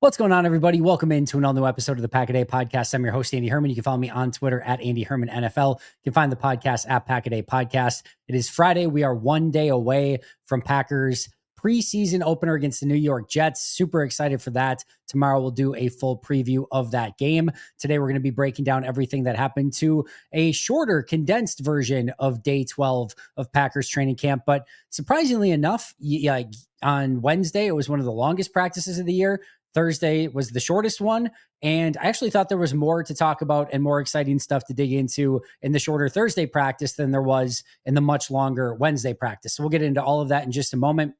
What's going on, everybody? Welcome into an all-new episode of the Pack a Day Podcast. I'm your host, Andy Herman. You can follow me on Twitter at Andy Herman NFL. You can find the podcast at Pack a Day Podcast. It is Friday. We are 1 day away from Packers preseason opener against the New York Jets. Super excited for that. Tomorrow we'll do a full preview of that game. Today we're going to be breaking down everything that happened to a shorter, condensed version of day 12 of Packers training camp. But surprisingly enough, on Wednesday, it was one of the longest practices of the year. Thursday was the shortest one. And I actually thought there was more to talk about and more exciting stuff to dig into in the shorter Thursday practice than there was in the much longer Wednesday practice. So we'll get into all of that in just a moment.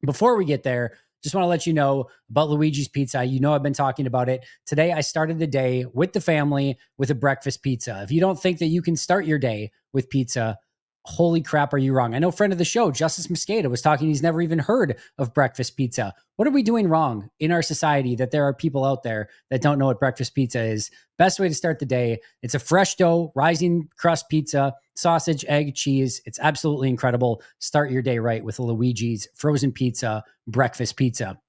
Before we get there, just want to let you know about Luigi's Pizza. You know I've been talking about it. Today, I started the day with the family with a breakfast pizza. If you don't think that you can start your day with pizza, holy crap, are you wrong? I know friend of the show, Justice Mosqueda, was talking. He's never even heard of breakfast pizza. What are we doing wrong in our society that there are people out there that don't know what breakfast pizza is? Best way to start the day. It's a fresh dough, rising crust pizza, sausage, egg, cheese. It's absolutely incredible. Start your day right with Luigi's frozen pizza, breakfast pizza.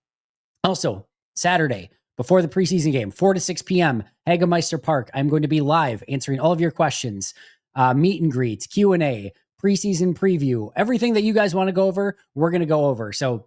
Also, Saturday, before the preseason game, 4 to 6 p.m., Hagemeister Park. I'm going to be live answering all of your questions. Meet and greet, Q&A, preseason preview, everything that you guys want to go over, we're going to go over. So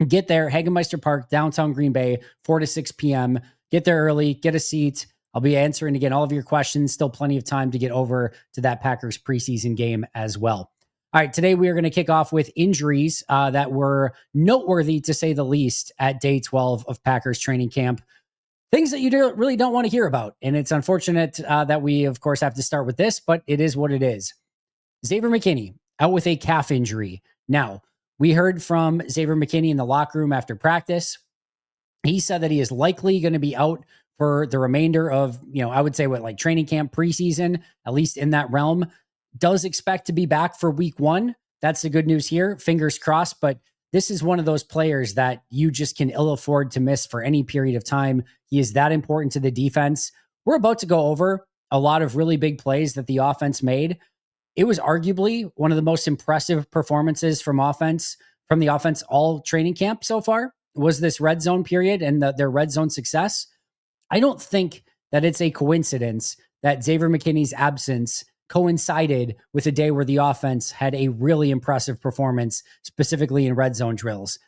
get there, Hagemeister Park, downtown Green Bay, 4 to 6 p.m. Get there early, get a seat. I'll be answering again all of your questions. Still plenty of time to get over to that Packers preseason game as well. All right, today we are going to kick off with injuries that were noteworthy, to say the least, at day 12 of Packers training camp. Things that you really don't want to hear about. And it's unfortunate that we, of course, have to start with this, but it is what it is. Xavier McKinney out with a calf injury. Now, we heard from Xavier McKinney in the locker room after practice. He said that he is likely going to be out for the remainder of, I would say training camp, preseason, at least in that realm. Does expect to be back for week 1. That's the good news here. Fingers crossed, but this is one of those players that you just can ill afford to miss for any period of time. He is that important to the defense. We're about to go over a lot of really big plays that the offense made. It was arguably one of the most impressive performances from the offense all training camp so far, was this red zone period and their red zone success. I don't think that it's a coincidence that Xavier McKinney's absence coincided with a day where the offense had a really impressive performance, specifically in red zone drills.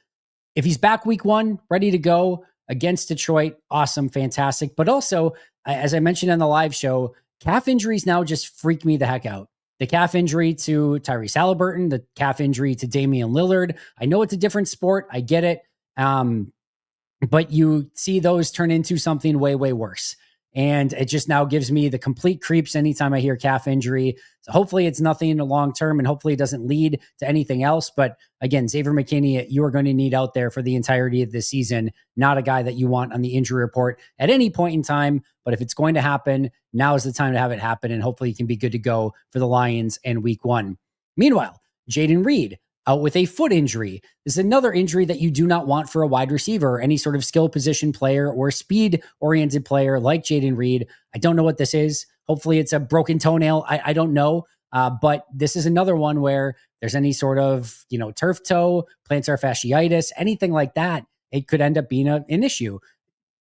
If he's back week 1, ready to go against Detroit, awesome, fantastic. But also, as I mentioned on the live show, calf injuries now just freak me the heck out. The calf injury to Tyrese Halliburton, the calf injury to Damian Lillard. I know it's a different sport. I get it. But you see those turn into something way, way worse. And it just now gives me the complete creeps anytime I hear calf injury. So hopefully it's nothing long term, and hopefully it doesn't lead to anything else. But again, Xavier McKinney, you are going to need out there for the entirety of this season. Not a guy that you want on the injury report at any point in time. But if it's going to happen, now is the time to have it happen. And hopefully he can be good to go for the Lions in week 1. Meanwhile, Jayden Reed out with a foot injury. This is another injury that you do not want for a wide receiver or any sort of skill position player or speed-oriented player like Jayden Reed. I don't know what this is. Hopefully it's a broken toenail. I don't know. But this is another one where there's any sort of, turf toe, plantar fasciitis, anything like that. It could end up being an issue.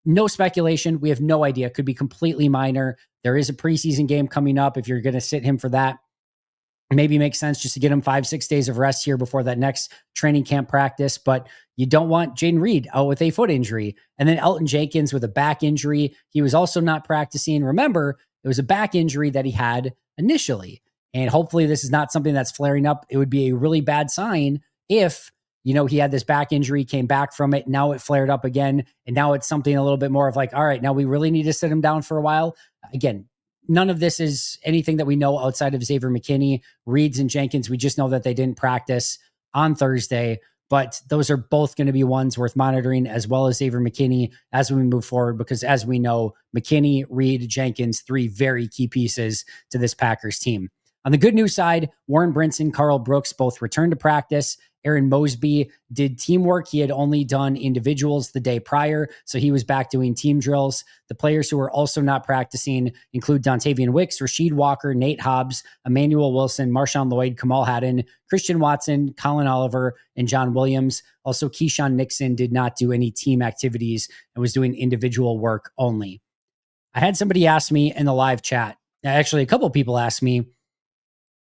No speculation. We have no idea. It could be completely minor. There is a preseason game coming up. If you're going to sit him for that, maybe makes sense just to get him 5-6 days of rest here before that next training camp practice. But you don't want Jayden Reed out with a foot injury. And then Elton Jenkins with a back injury. He was also not practicing. Remember, it was a back injury that he had initially. And hopefully this is not something that's flaring up. It would be a really bad sign if, he had this back injury, came back from it. Now it flared up again. And now it's something a little bit more of all right, now we really need to sit him down for a while. Again, none of this is anything that we know outside of Xavier McKinney, Reeds, and Jenkins. We just know that they didn't practice on Thursday, but those are both going to be ones worth monitoring, as well as Xavier McKinney as we move forward, because as we know, McKinney, Reed, Jenkins, 3 very key pieces to this Packers team. On the good news side, Warren Brinson, Carl Brooks both returned to practice Aaron Mosby did teamwork. He had only done individuals the day prior, so he was back doing team drills. The players who are also not practicing include Dontavian Wicks, Rasheed Walker, Nate Hobbs, Emmanuel Wilson, Marshawn Lloyd, Kamal Haddon, Christian Watson, Colin Oliver, and John Williams. Also, Keyshawn Nixon did not do any team activities and was doing individual work only. I had somebody ask me in the live chat, actually a couple of people asked me,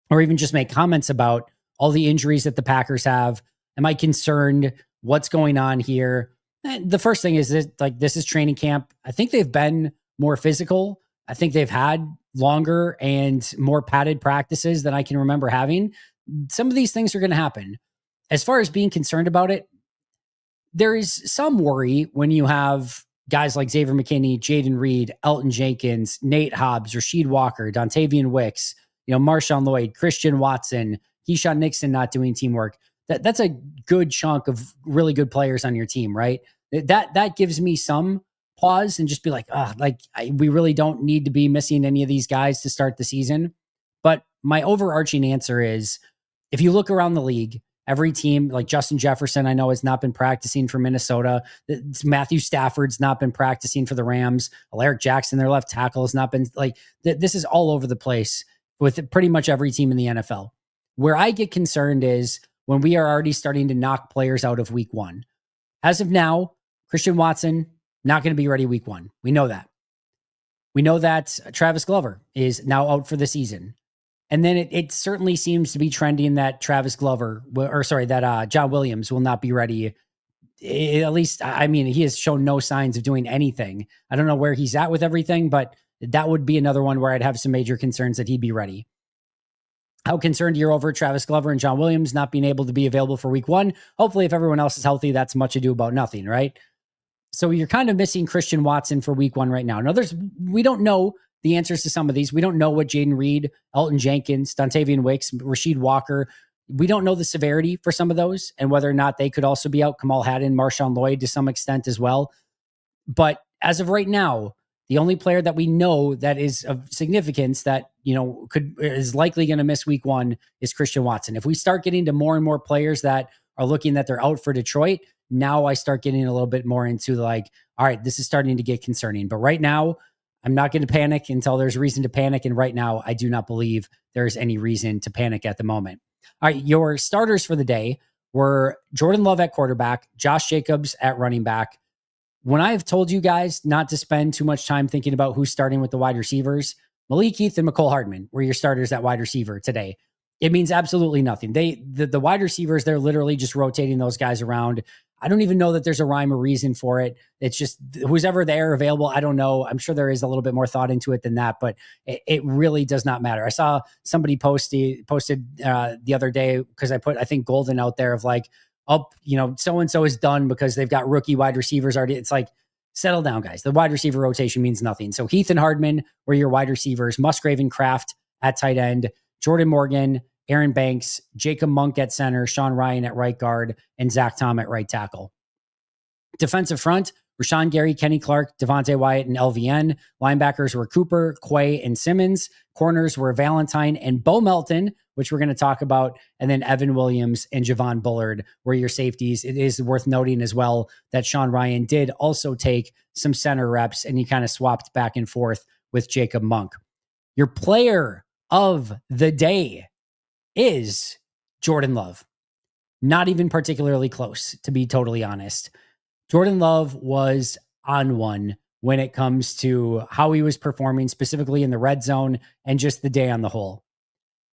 or even just make comments about all the injuries that the Packers have. Am I concerned? What's going on here? And the first thing is that, like, this is training camp. I think they've been more physical. I think they've had longer and more padded practices than I can remember having. Some of these things are going to happen. As far as being concerned about it, there is some worry when you have guys like Xavier McKinney, Jaden Reed, Elton Jenkins, Nate Hobbs, Rasheed Walker, Dontavian Wicks, Marshawn Lloyd, Christian Watson, Keyshawn Nixon not doing teamwork. That's a good chunk of really good players on your team, right? That gives me some pause and just be like, we really don't need to be missing any of these guys to start the season. But my overarching answer is, if you look around the league, every team, like Justin Jefferson, I know has not been practicing for Minnesota. Matthew Stafford's not been practicing for the Rams. Alaric Jackson, their left tackle, has not been this is all over the place with pretty much every team in the NFL. Where I get concerned is when we are already starting to knock players out of week one. As of now, Christian Watson, not going to be ready week one. We know that. We know that Travis Glover is now out for the season. And then it certainly seems to be trending that John Williams will not be ready. At least, I mean, he has shown no signs of doing anything. I don't know where he's at with everything, but that would be another one where I'd have some major concerns that he'd be ready. How concerned you're over Travis Glover and John Williams not being able to be available for week one? Hopefully, if everyone else is healthy, that's much ado about nothing, right? So you're kind of missing Christian Watson for week one right now. Now, we don't know the answers to some of these. We don't know what Jaden Reed, Elton Jenkins, Dontavian Wicks, Rasheed Walker, we don't know the severity for some of those and whether or not they could also be out. Kamal Haddon, Marshawn Lloyd to some extent as well. But as of right now, the only player that we know that is of significance that, is likely going to miss week one is Christian Watson. If we start getting to more and more players that are looking that they're out for Detroit, now I start getting a little bit more into all right, this is starting to get concerning. But right now, I'm not going to panic until there's reason to panic. And right now, I do not believe there's any reason to panic at the moment. All right, your starters for the day were Jordan Love at quarterback, Josh Jacobs at running back. When I've told you guys not to spend too much time thinking about who's starting with the wide receivers, Malik Heath and McCole Hardman were your starters at wide receiver today. It means absolutely nothing. The wide receivers, they're literally just rotating those guys around. I don't even know that there's a rhyme or reason for it. It's just who's ever there available. I don't know. I'm sure there is a little bit more thought into it than that, but it really does not matter. I saw somebody posted the other day because I think Golden out there of so-and-so is done because they've got rookie wide receivers already. It's like, settle down, guys. The wide receiver rotation means nothing. So Heath and Hardman were your wide receivers. Musgrave and Kraft at tight end. Jordan Morgan, Aaron Banks, Jacob Monk at center, Sean Ryan at right guard, and Zach Tom at right tackle. Defensive front, Rashawn Gary, Kenny Clark, Devontae Wyatt, and LVN. Linebackers were Cooper, Quay, and Simmons. Corners were Valentine and Bo Melton, which we're going to talk about. And then Evan Williams and Javon Bullard were your safeties. It is worth noting as well that Sean Ryan did also take some center reps, and he kind of swapped back and forth with Jacob Monk. Your player of the day is Jordan Love. Not even particularly close, to be totally honest. Jordan Love was on one when it comes to how he was performing, specifically in the red zone and just the day on the whole.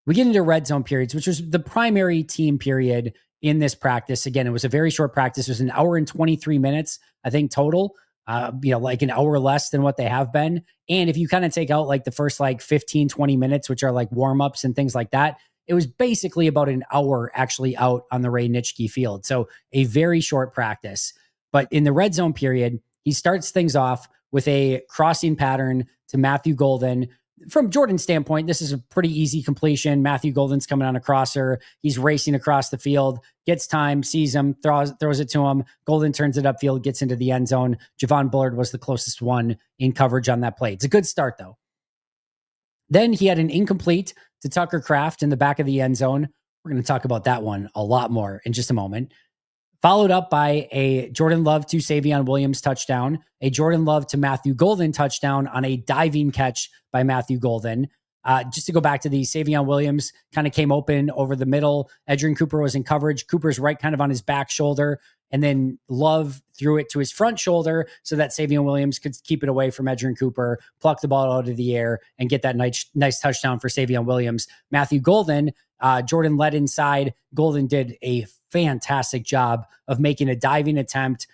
We get into red zone periods, which was the primary team period in this practice. Again, it was a very short practice. It was an hour and 23 minutes, I think, total. Like an hour less than what they have been. And if you kind of take out the first 15, 20 minutes, which are warm-ups and things like that, it was basically about an hour actually out on the Ray Nitschke field. So a very short practice. But in the red zone period, he starts things off with a crossing pattern to Matthew Golden. From Jordan's standpoint, this is a pretty easy completion. Matthew Golden's coming on a crosser. He's racing across the field, gets time, sees him, throws it to him. Golden turns it upfield, gets into the end zone. Javon Bullard was the closest one in coverage on that play. It's a good start, though. Then he had an incomplete to Tucker Kraft in the back of the end zone. We're going to talk about that one a lot more in just a moment. Followed up by a Jordan Love to Savion Williams touchdown, a Jordan Love to Matthew Golden touchdown on a diving catch by Matthew Golden. Just to go back to the Savion Williams kind of came open over the middle. Edgerrin Cooper was in coverage. Cooper's right kind of on his back shoulder. And then Love threw it to his front shoulder so that Savion Williams could keep it away from Edgerrin Cooper, pluck the ball out of the air, and get that nice touchdown for Savion Williams. Matthew Golden, Jordan led inside. Golden did a fantastic job of making a diving attempt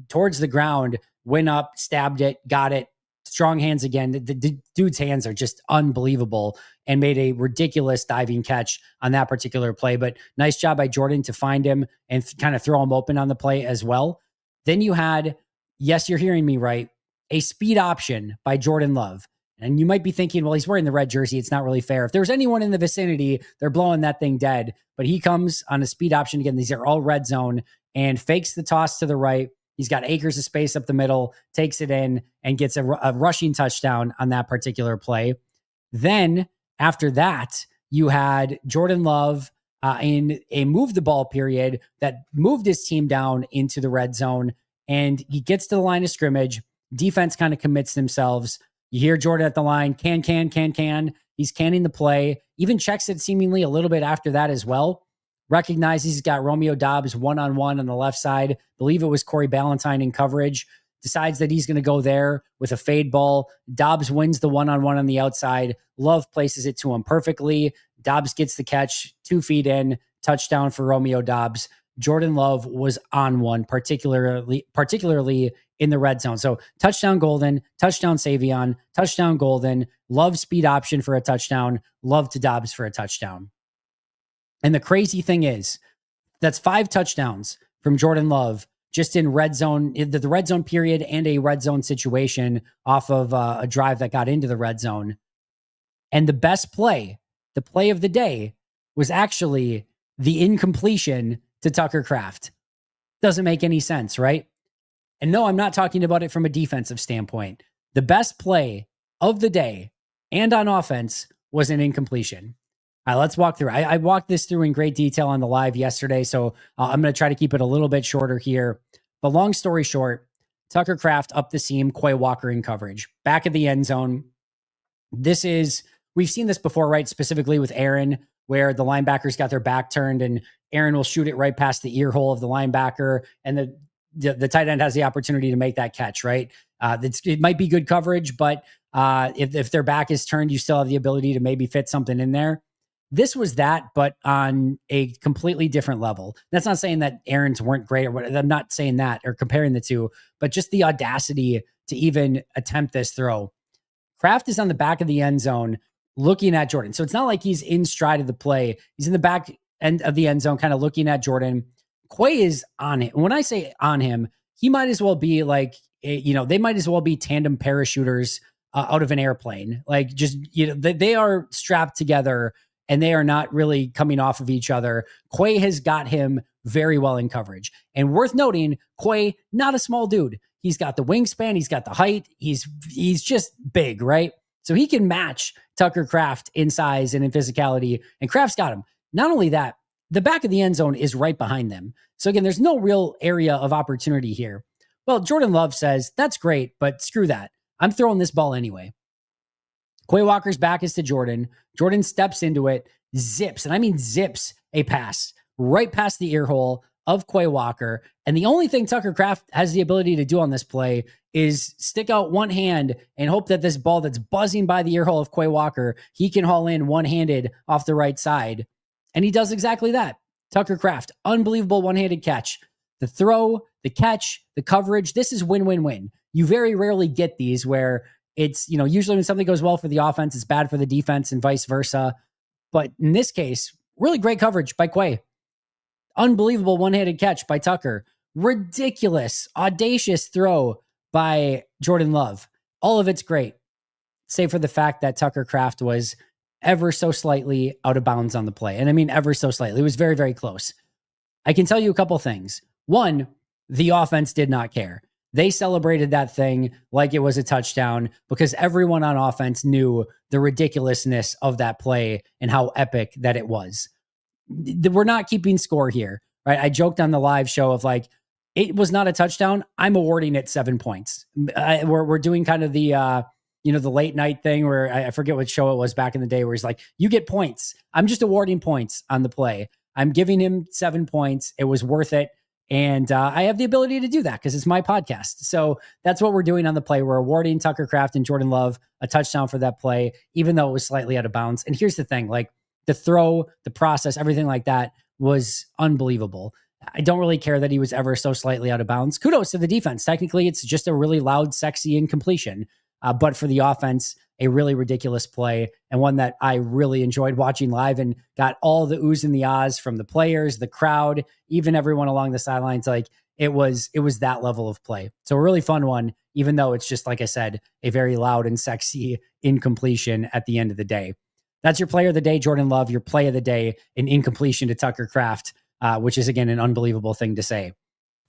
towards the ground, went up, stabbed it, got it. Strong hands again. The dude's hands are just unbelievable and made a ridiculous diving catch on that particular play. But nice job by Jordan to find him and kind of throw him open on the play as well. Then you had, yes, you're hearing me right, a speed option by Jordan Love. And you might be thinking, well, he's wearing the red jersey. It's not really fair. If there's anyone in the vicinity, they're blowing that thing dead. But he comes on a speed option. Again, these are all red zone and fakes the toss to the right. He's got acres of space up the middle, takes it in, and gets a rushing touchdown on that particular play. Then after that, you had Jordan Love in a move the ball period that moved his team down into the red zone, and he gets to the line of scrimmage. Defense kind of commits themselves. You hear Jordan at the line, can. He's canning the play, even checks it seemingly a little bit after that as well. Recognizes he's got Romeo Doubs one-on-one on the left side. Believe it was Corey Ballantyne in coverage. Decides that he's going to go there with a fade ball. Doubs wins the one-on-one on the outside. Love places it to him perfectly. Doubs gets the catch, 2 feet in, touchdown for Romeo Doubs. Jordan Love was on one, particularly in the red zone. So touchdown Golden, touchdown Savion, touchdown Golden, Love speed option for a touchdown, Love to Doubs for a touchdown. And the crazy thing is, that's 5 touchdowns from Jordan Love just in red zone, the red zone period and a red zone situation off of a drive that got into the red zone. And the best play, the play of the day, was actually the incompletion to Tucker Kraft. Doesn't make any sense, right? And no, I'm not talking about it from a defensive standpoint. The best play of the day and on offense was an incompletion. All right, let's walk through. I walked this through in great detail on the live yesterday, so I'm going to try to keep it a little bit shorter here. But long story short, Tucker Kraft up the seam, Quay Walker in coverage. Back of the end zone. We've seen this before, right? Specifically with Aaron, where the linebackers got their back turned and Aaron will shoot it right past the ear hole of the linebacker, and the tight end has the opportunity to make that catch, right? It might be good coverage, but if their back is turned, you still have the ability to maybe fit something in there. This was that, but on a completely different level. That's not saying that Aaron's weren't great, or what. I'm not saying that or comparing the two, but just the audacity to even attempt this throw. Kraft is on the back of the end zone looking at Jordan. So it's not like he's in stride of the play. He's in the back end of the end zone, kind of looking at Jordan. Quay is on it. And when I say on him, he might as well be like, they might as well be tandem parachuters out of an airplane. Like just, they are strapped together and they are not really coming off of each other. Quay has got him very well in coverage. And worth noting, Quay, not a small dude. He's got the wingspan. He's got the height. He's just big, right? So he can match Tucker Kraft in size and in physicality. And Kraft's got him. Not only that, the back of the end zone is right behind them. So again, there's no real area of opportunity here. Well, Jordan Love says, that's great, but screw that. I'm throwing this ball anyway. Quay Walker's back is to Jordan. Jordan steps into it, zips, and I mean zips a pass right past the ear hole of Quay Walker. And the only thing Tucker Kraft has the ability to do on this play is stick out one hand and hope that this ball that's buzzing by the ear hole of Quay Walker, he can haul in one-handed off the right side. And he does exactly that. Tucker Kraft, unbelievable one-handed catch. The throw, the catch, the coverage, this is win-win-win. You very rarely get these where it's, usually when something goes well for the offense, it's bad for the defense and vice versa. But in this case, really great coverage by Quay. Unbelievable one-handed catch by Tucker. Ridiculous, audacious throw by Jordan Love. All of it's great, save for the fact that Tucker Kraft was ever so slightly out of bounds on the play. And I mean ever so slightly. It was very, very close. I can tell you a couple things. One, the offense did not care. They celebrated that thing like it was a touchdown because everyone on offense knew the ridiculousness of that play and how epic that it was. we're not keeping score here, right? I joked on the live show of like, it was not a touchdown. I'm awarding it 7 points. We're doing kind of the, the late night thing where I forget what show it was back in the day where he's like, you get points. I'm just awarding points on the play. I'm giving him 7 points. It was worth it. And I have the ability to do that because it's my podcast. So that's what we're doing on the play. We're awarding Tucker Kraft and Jordan Love a touchdown for that play, even though it was slightly out of bounds. And here's the thing, like the throw, the process, everything like that was unbelievable. I don't really care that he was ever so slightly out of bounds. Kudos to the defense. Technically, it's just a really loud, sexy incompletion. But for the offense, a really ridiculous play and one that I really enjoyed watching live and got all the oohs and the ahs from the players, the crowd, even everyone along the sidelines. Like it was that level of play. So a really fun one, even though it's just, like I said, a very loud and sexy incompletion at the end of the day. That's your player of the day, Jordan Love, your play of the day, an incompletion to Tucker Kraft, which is, again, an unbelievable thing to say.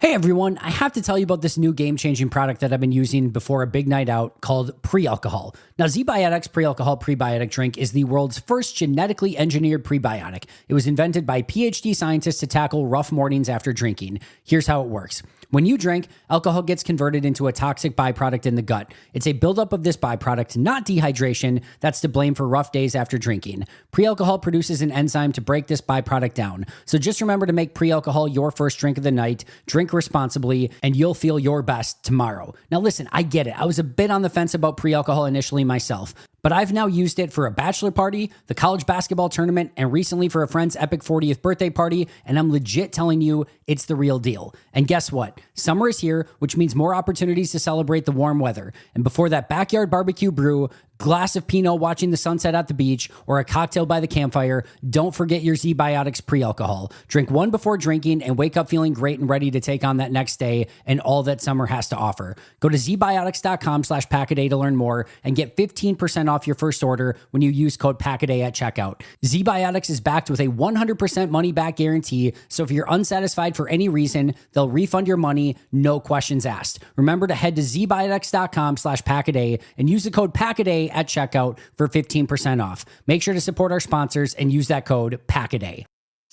Hey everyone, I have to tell you about this new game-changing product that I've been using before a big night out called Pre-Alcohol. Now, ZBiotics Pre-Alcohol Prebiotic Drink is the world's first genetically engineered prebiotic. It was invented by PhD scientists to tackle rough mornings after drinking. Here's how it works. When you drink, alcohol gets converted into a toxic byproduct in the gut. It's a buildup of this byproduct, not dehydration, that's to blame for rough days after drinking. Pre-alcohol produces an enzyme to break this byproduct down. So just remember to make pre-alcohol your first drink of the night, drink responsibly, and you'll feel your best tomorrow. Now listen, I get it. I was a bit on the fence about pre-alcohol initially myself, but I've now used it for a bachelor party, the college basketball tournament, and recently for a friend's epic 40th birthday party, and I'm legit telling you it's the real deal. And guess what? Summer is here, which means more opportunities to celebrate the warm weather. And before that backyard barbecue brew, glass of Pinot watching the sunset at the beach, or a cocktail by the campfire, don't forget your ZBiotics pre-alcohol. Drink one before drinking and wake up feeling great and ready to take on that next day and all that summer has to offer. Go to zbiotics.com/packaday to learn more and get 15% off your first order when you use code PACKADAY at checkout. ZBiotics is backed with a 100% money-back guarantee, so if you're unsatisfied for any reason, they'll refund your money, no questions asked. Remember to head to zbiotics.com/packaday and use the code PACKADAY at checkout for 15% off. Make sure to support our sponsors and use that code PACKADAY.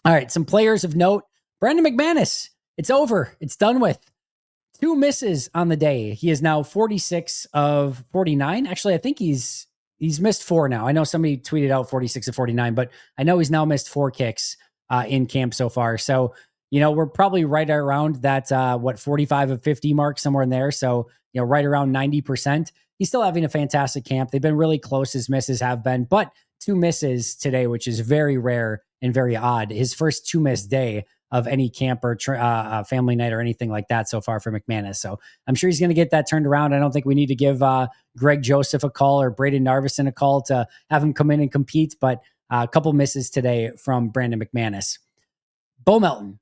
All right, some players of note. Brandon McManus, it's over. It's done with. 2 misses on the day. He is now 46 of 49. Actually, I think he's missed 4 now. I know somebody tweeted out 46 of 49, but I know he's now missed 4 kicks in camp so far. So, we're probably right around that, 45 of 50 mark, somewhere in there. So, right around 90%. He's still having a fantastic camp. They've been really close, his misses have been, but 2 misses today, which is very rare and very odd. His first 2 miss day of any camp or family night or anything like that so far for McManus. So I'm sure he's going to get that turned around. I don't think we need to give Greg Joseph a call or Braden Narvison a call to have him come in and compete, but a couple misses today from Brandon McManus. Bo Melton.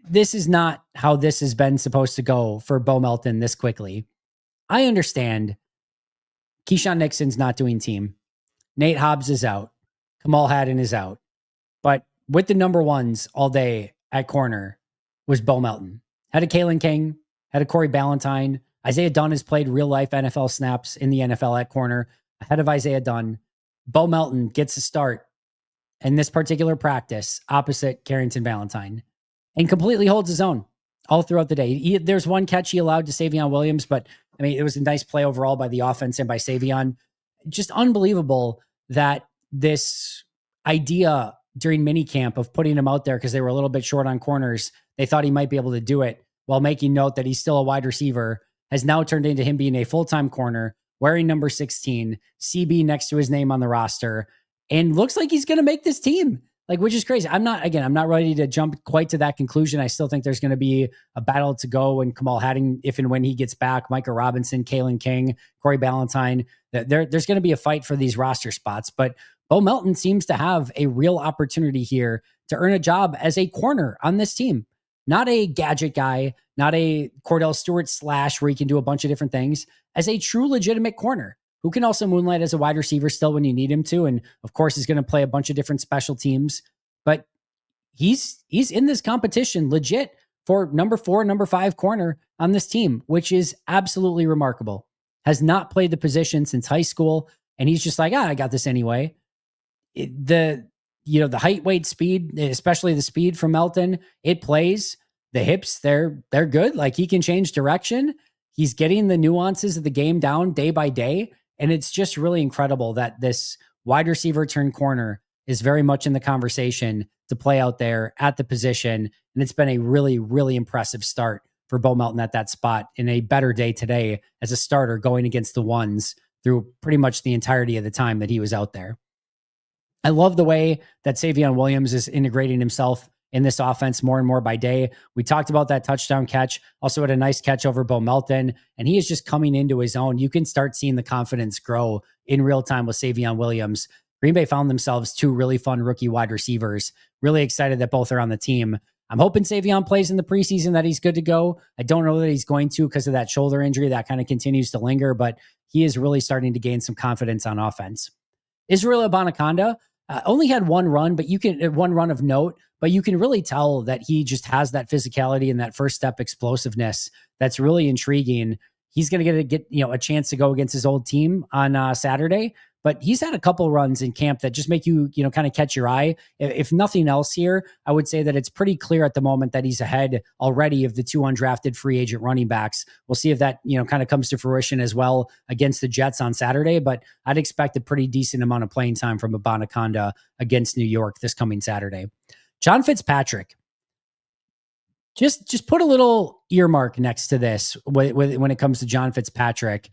This is not how this has been supposed to go for Bo Melton this quickly. I understand Keyshawn Nixon's not doing team. Nate Hobbs is out. Kamal Haddon is out. But with the number ones all day at corner was Bo Melton. Had a Kalen King, had a Corey Ballantyne. Isaiah Dunn has played real life NFL snaps in the NFL at corner ahead of Isaiah Dunn. Bo Melton gets a start in this particular practice opposite Carrington Ballantyne and completely holds his own all throughout the day. There's one catch he allowed to Savion Williams, but I mean, it was a nice play overall by the offense and by Savion. Just unbelievable that this idea during minicamp of putting him out there because they were a little bit short on corners, they thought he might be able to do it while making note that he's still a wide receiver, has now turned into him being a full-time corner, wearing number 16, CB next to his name on the roster, and looks like he's going to make this team. Like, which is crazy. I'm not ready to jump quite to that conclusion. I still think there's going to be a battle to go when Kamal Haddon, if and when he gets back, Micah Robinson, Kalen King, Corey Ballantyne, there's going to be a fight for these roster spots. But Bo Melton seems to have a real opportunity here to earn a job as a corner on this team. Not a gadget guy, not a Cordell Stewart slash where he can do a bunch of different things, as a true legitimate corner who can also moonlight as a wide receiver still when you need him to. And of course, he's going to play a bunch of different special teams, but he's in this competition legit for number 4, number 5 corner on this team, which is absolutely remarkable. Has not played the position since high school. And he's just like, I got this anyway. The the height, weight, speed, especially the speed from Melton, it plays. The hips, they're good. Like, he can change direction. He's getting the nuances of the game down day by day. And it's just really incredible that this wide receiver turn corner is very much in the conversation to play out there at the position. And it's been a really, really impressive start for Bo Melton at that spot, in a better day today as a starter going against the ones through pretty much the entirety of the time that he was out there. I love the way that Savion Williams is integrating himself in this offense more and more by day. We talked about that touchdown catch, also had a nice catch over Bo Melton, and he is just coming into his own. You can start seeing the confidence grow in real time with Savion Williams. Green Bay found themselves two really fun rookie wide receivers. Really excited that both are on the team. I'm hoping Savion plays in the preseason, that he's good to go. I don't know that he's going to because of that shoulder injury that kind of continues to linger, but he is really starting to gain some confidence on offense. Israel Abanikanda only had one run of note, but you can really tell that he just has that physicality and that first step explosiveness that's really intriguing. He's going to get a chance to go against his old team on Saturday, but he's had a couple runs in camp that just make you kind of catch your eye. If nothing else here, I would say that it's pretty clear at the moment that he's ahead already of the two undrafted free agent running backs. We'll see if that kind of comes to fruition as well against the Jets on Saturday, but I'd expect a pretty decent amount of playing time from Abanikanda against New York this coming Saturday. John Fitzpatrick. Just put a little earmark next to this when it comes to John Fitzpatrick.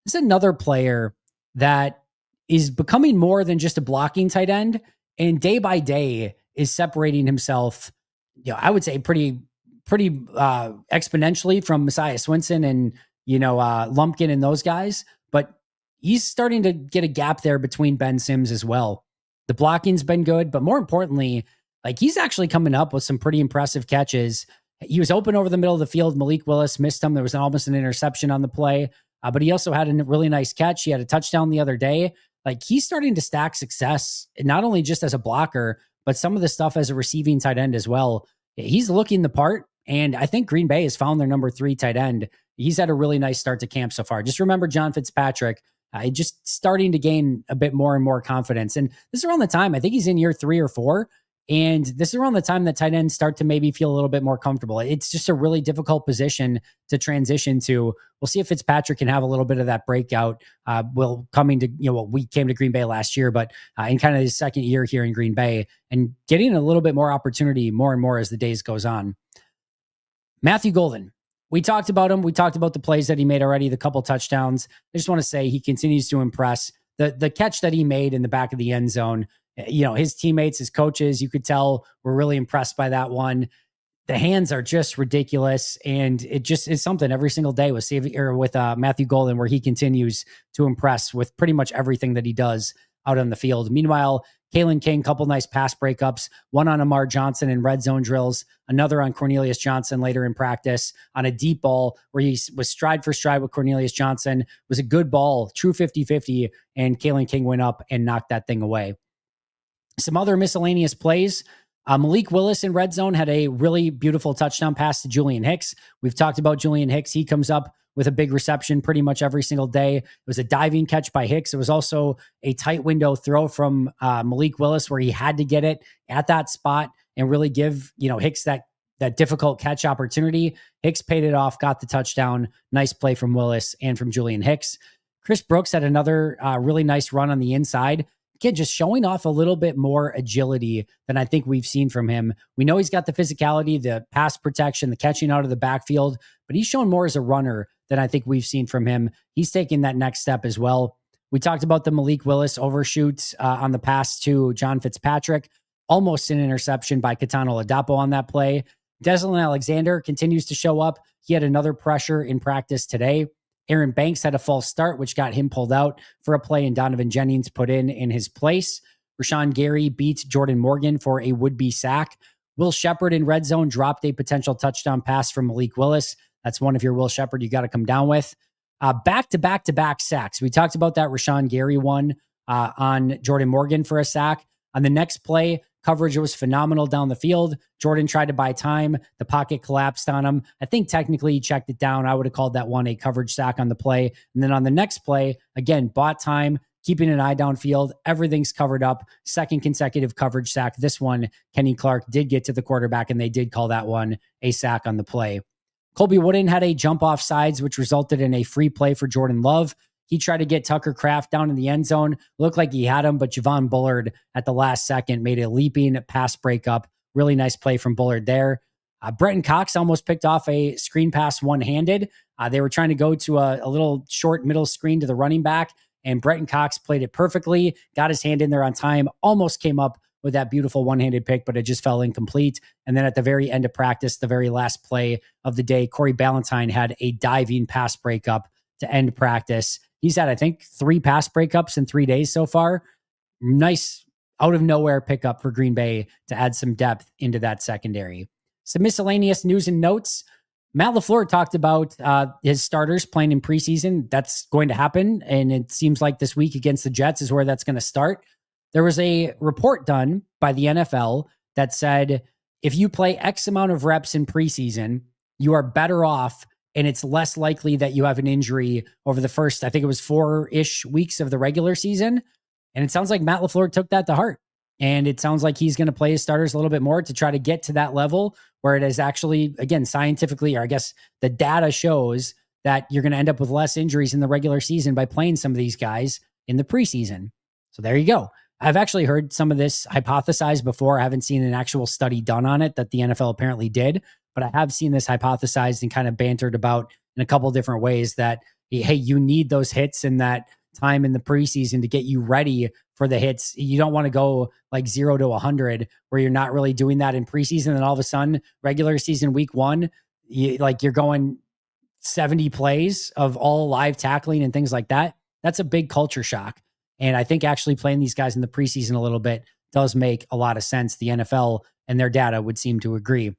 This is another player that is becoming more than just a blocking tight end, and day by day is separating himself, I would say pretty exponentially from Messiah Swinson and, Lumpkin and those guys. But he's starting to get a gap there between Ben Sims as well. The blocking's been good, but more importantly, like, he's actually coming up with some pretty impressive catches. He was open over the middle of the field. Malik Willis missed him. There was almost an interception on the play, but he also had a really nice catch. He had a touchdown the other day. Like, he's starting to stack success, not only just as a blocker, but some of the stuff as a receiving tight end as well. He's looking the part, and I think Green Bay has found their number 3 tight end. He's had a really nice start to camp so far. Just remember John Fitzpatrick, just starting to gain a bit more and more confidence. And this is around the time, I think he's in year 3 or 4. And this is around the time that tight ends start to maybe feel a little bit more comfortable. It's just a really difficult position to transition to. We'll see if Fitzpatrick can have a little bit of that breakout. We came to Green Bay last year, but in kind of his second year here in Green Bay, and getting a little bit more opportunity more and more as the days goes on. Matthew Golden. We talked about him. We talked about the plays that he made already, the couple touchdowns. I just want to say he continues to impress. The catch that he made in the back of the end zone, his teammates, his coaches, you could tell were really impressed by that one. The hands are just ridiculous. And it just is something every single day with Matthew Golden, where he continues to impress with pretty much everything that he does out on the field. Meanwhile, Kalen King, couple nice pass breakups, one on Amar Johnson in red zone drills, another on Cornelius Johnson later in practice on a deep ball where he was stride for stride with Cornelius Johnson. It was a good ball, true 50-50, and Kalen King went up and knocked that thing away. Some other miscellaneous plays. Malik Willis in red zone had a really beautiful touchdown pass to Julian Hicks. We've talked about Julian Hicks. He comes up with a big reception pretty much every single day. It was a diving catch by Hicks. It was also a tight window throw from Malik Willis where he had to get it at that spot and really give Hicks that difficult catch opportunity. Hicks paid it off, got the touchdown. Nice play from Willis and from Julian Hicks. Chris Brooks had another really nice run on the inside. Again, just showing off a little bit more agility than I think we've seen from him. We know he's got the physicality, the pass protection, the catching out of the backfield, but he's shown more as a runner than I think we've seen from him. He's taking that next step as well. We talked about the Malik Willis overshoot on the pass to John Fitzpatrick. Almost an interception by Katano Ladapo on that play. Deslin Alexander continues to show up. He had another pressure in practice today. Aaron Banks had a false start, which got him pulled out for a play, and Donovan Jennings put in his place. Rashawn Gary beat Jordan Morgan for a would-be sack. Will Shepard in red zone dropped a potential touchdown pass from Malik Willis. That's one of your Will Shepard you got to come down with. Back-to-back sacks. We talked about that Rashawn Gary one on Jordan Morgan for a sack. On the next play, coverage was phenomenal down the field. Jordan tried to buy time. The pocket collapsed on him. I think technically he checked it down. I would have called that one a coverage sack on the play. And then on the next play, again, bought time, keeping an eye downfield. Everything's covered up. Second consecutive coverage sack. This one, Kenny Clark did get to the quarterback, and they did call that one a sack on the play. Colby Wooden had a jump off sides, which resulted in a free play for Jordan Love. He tried to get Tucker Kraft down in the end zone. Looked like he had him, but Javon Bullard at the last second made a leaping pass breakup. Really nice play from Bullard there. Bretton Cox almost picked off a screen pass one-handed. They were trying to go to a little short middle screen to the running back, and Bretton Cox played it perfectly, got his hand in there on time, almost came up with that beautiful one-handed pick, but it just fell incomplete. And then at the very end of practice, the very last play of the day, Corey Ballantyne had a diving pass breakup to end practice. He's had, I think, 3 pass breakups in 3 days so far. Nice out of nowhere pickup for Green Bay to add some depth into that secondary. Some miscellaneous news and notes. Matt LaFleur talked about his starters playing in preseason. That's going to happen. And it seems like this week against the Jets is where that's going to start. There was a report done by the NFL that said, if you play X amount of reps in preseason, you are better off, and it's less likely that you have an injury over the first, I think it was 4-ish weeks of the regular season. And it sounds like Matt LaFleur took that to heart. And it sounds like he's going to play his starters a little bit more to try to get to that level where it is actually, again, scientifically, or I guess the data shows that you're going to end up with less injuries in the regular season by playing some of these guys in the preseason. So there you go. I've actually heard some of this hypothesized before. I haven't seen an actual study done on it that the NFL apparently did, but I have seen this hypothesized and kind of bantered about in a couple of different ways that, hey, you need those hits in that time in the preseason to get you ready for the hits. You don't want to go like 0 to 100 where you're not really doing that in preseason. And all of a sudden, regular season week 1, you're going 70 plays of all live tackling and things like that. That's a big culture shock. And I think actually playing these guys in the preseason a little bit does make a lot of sense. The NFL and their data would seem to agree.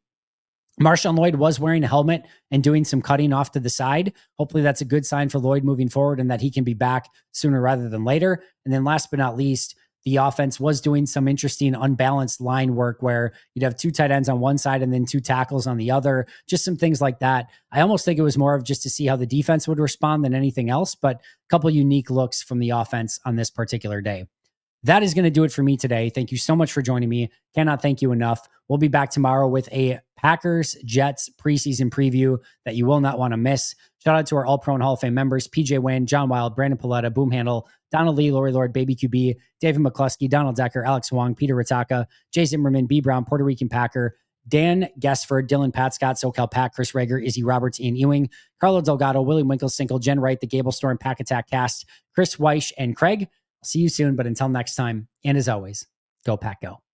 Marshawn Lloyd was wearing a helmet and doing some cutting off to the side. Hopefully that's a good sign for Lloyd moving forward and that he can be back sooner rather than later. And then last but not least, the offense was doing some interesting unbalanced line work where you'd have 2 tight ends on one side and then 2 tackles on the other, just some things like that. I almost think it was more of just to see how the defense would respond than anything else, but a couple unique looks from the offense on this particular day. That is going to do it for me today. Thank you so much for joining me. Cannot thank you enough. We'll be back tomorrow with a Packers-Jets preseason preview that you will not want to miss. Shout out to our All-Pro and Hall of Fame members, PJ Wynn, John Wild, Brandon Paletta, Boom Handle, Donald Lee, Lori Lord, Baby QB, David McCluskey, Donald Decker, Alex Wong, Peter Ritaka, Jay Zimmerman, B. Brown, Puerto Rican Packer, Dan Gesford, Dylan Patscott, SoCal Pat, Chris Rager, Izzy Roberts, Ian Ewing, Carlo Delgado, William Winklesinkel, Jen Wright, The Gable Storm, Pack Attack Cast, Chris Weish, and Craig. See you soon, but until next time, and as always, go Pack Go.